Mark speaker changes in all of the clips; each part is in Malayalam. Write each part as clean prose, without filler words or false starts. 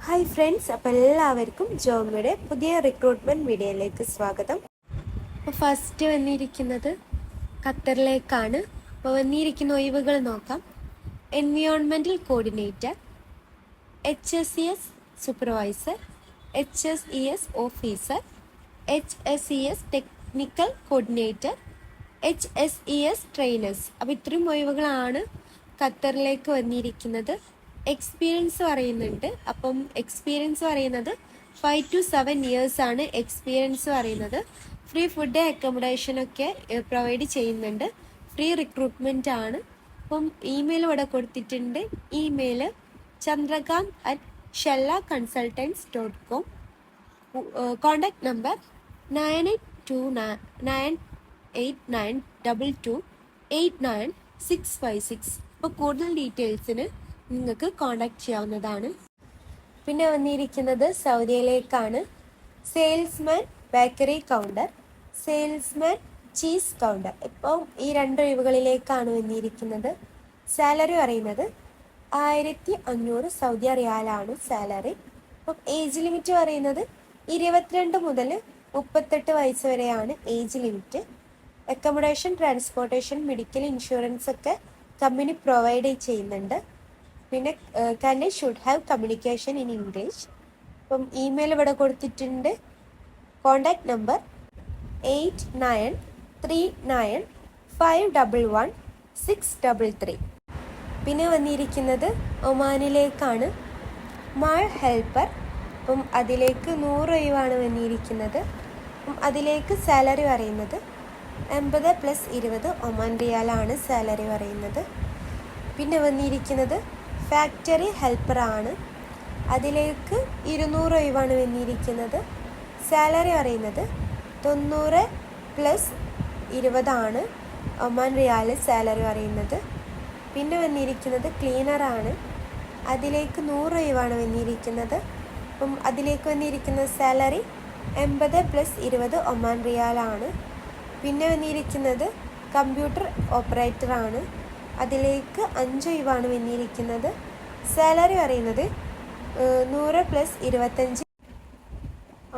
Speaker 1: ഹായ് ഫ്രണ്ട്സ്, അപ്പോൾ എല്ലാവർക്കും ജോമിയുടെ പുതിയ റിക്രൂട്ട്മെൻറ്റ് വീഡിയോയിലേക്ക് സ്വാഗതം. അപ്പോൾ ഫസ്റ്റ് വന്നിരിക്കുന്നത് ഖത്തറിലേക്കാണ്. അപ്പോൾ വന്നിരിക്കുന്ന ഒഴിവുകൾ നോക്കാം. Environmental coordinator, HSES supervisor, HSES officer, HSES technical coordinator, HSES trainers. അപ്പോൾ ഇത്രയും ഒഴിവുകളാണ് ഖത്തറിലേക്ക് വന്നിരിക്കുന്നത്. എക്സ്പീരിയൻസ് പറയുന്നുണ്ട്. അപ്പം എക്സ്പീരിയൻസ് പറയുന്നത് 5 to 7 ഇയേഴ്സ് ആണ് എക്സ്പീരിയൻസ് പറയുന്നത്. ഫ്രീ ഫുഡ് അക്കോമഡേഷനൊക്കെ പ്രൊവൈഡ് ചെയ്യുന്നുണ്ട്. ഫ്രീ റിക്രൂട്ട്മെൻ്റ് ആണ്. അപ്പം ഇമെയിൽ ഇവിടെ കൊടുത്തിട്ടുണ്ട്. Email chandrakant@shellacconsultants.com. Contact number 982982289656. അപ്പോൾ കൂടുതൽ ഡീറ്റെയിൽസിന് നിങ്ങൾക്ക് കോൺടാക്ട് ചെയ്യാവുന്നതാണ്. പിന്നെ വന്നിരിക്കുന്നത് സൗദിയിലേക്കാണ്. Salesman bakery counter, salesman cheese counter. ഇപ്പോൾ ഈ രണ്ട് ഒഴിവുകളിലേക്കാണ് വന്നിരിക്കുന്നത്. സാലറി പറയുന്നത് 1500 സൗദി റിയാലാണ് സാലറി. അപ്പം ഏജ് ലിമിറ്റ് പറയുന്നത് 22 മുതൽ 38 വയസ്സ് വരെയാണ് age limit. Accommodation, transportation, medical insurance ഒക്കെ കമ്പനി പ്രൊവൈഡ് ചെയ്യുന്നുണ്ട്. പിന്നെ candidate should have communication in English. അപ്പം ഇമെയിൽ ഇവിടെ കൊടുത്തിട്ടുണ്ട്. Contact number 8939511633. പിന്നെ വന്നിരിക്കുന്നത് ഒമാനിലേക്കാണ്. Mall helper. അപ്പം അതിലേക്ക് 100 ഒഴിവാണ് വന്നിരിക്കുന്നത്. അപ്പം അതിലേക്ക് സാലറി പറയുന്നത് 80 + 20 ഒമാൻ റിയാലാണ് സാലറി പറയുന്നത്. പിന്നെ വന്നിരിക്കുന്നത് ഫാക്ടറി ഹെൽപ്പറാണ്. അതിലേക്ക് 200 ഒഴിവാണ് വന്നിരിക്കുന്നത്. സാലറി പറയുന്നത് 90 + 20 ആണ് ഒമാൻ റിയാൽ സാലറി പറയുന്നത്. പിന്നെ വന്നിരിക്കുന്നത് ക്ലീനറാണ്. അതിലേക്ക് 100 ഒഴിവാണ് വന്നിരിക്കുന്നത്. അപ്പം അതിലേക്ക് വന്നിരിക്കുന്ന സാലറി 80 + 20 ഒമാൻ റിയാലാണ്. പിന്നെ വന്നിരിക്കുന്നത് കമ്പ്യൂട്ടർ ഓപ്പറേറ്ററാണ്. അതിലേക്ക് 5 ഒഴിവാണ് വന്നിരിക്കുന്നത്. സാലറി പറയുന്നത് 100 + 25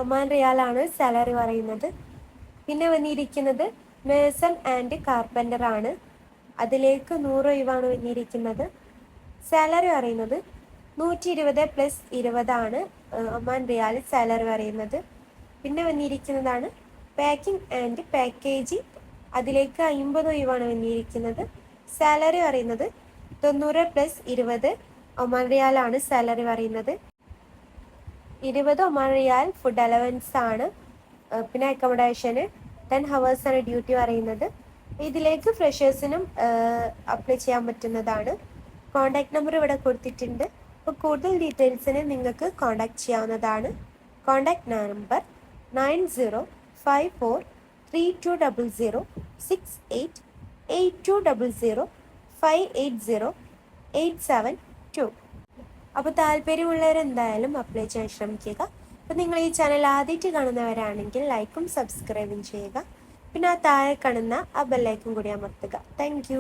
Speaker 1: ഒമാൻ റിയാലാണ് സാലറി പറയുന്നത്. പിന്നെ വന്നിരിക്കുന്നത് മേസൺ ആൻഡ് കാർപ്പൻ്റർ ആണ്. അതിലേക്ക് 100 ഒഴിവാണ് വന്നിരിക്കുന്നത്. സാലറി പറയുന്നത് 120 + 20 ആണ് ഒമാൻ റിയാൽ സാലറി പറയുന്നത്. പിന്നെ വന്നിരിക്കുന്നതാണ് പാക്കിംഗ് ആൻഡ് പാക്കേജിംഗ്. അതിലേക്ക് 50 ഒഴിവാണ് വന്നിരിക്കുന്നത്. സാലറി പറയുന്നത് 90 + 20 ഒമാൻ റിയാലാണ് സാലറി പറയുന്നത്. 20 ഒമാൻ റിയാൽ ഫുഡ് അലവൻസ് ആണ്. പിന്നെ അക്കോമഡേഷന് 10 hours ആണ് ഡ്യൂട്ടി പറയുന്നത്. ഇതിലേക്ക് ഫ്രഷേഴ്സിനും അപ്ലൈ ചെയ്യാൻ പറ്റുന്നതാണ്. കോൺടാക്ട് നമ്പർ ഇവിടെ കൊടുത്തിട്ടുണ്ട്. അപ്പോൾ കൂടുതൽ ഡീറ്റെയിൽസിന് നിങ്ങൾക്ക് കോൺടാക്ട് ചെയ്യാവുന്നതാണ്. Contact number 9054320068 8200580872. അപ്പോൾ താല്പര്യമുള്ളവരെന്തായാലും അപ്ലൈ ചെയ്യാൻ ശ്രമിക്കുക. അപ്പോൾ നിങ്ങൾ ഈ ചാനൽ ആദ്യമായിട്ട് കാണുന്നവരാണെങ്കിൽ ലൈക്കും സബ്സ്ക്രൈബും ചെയ്യുക. പിന്നെ ആ താഴെ കാണുന്ന ആ ബെല്ലൈക്കും കൂടി അമർത്തുക. താങ്ക്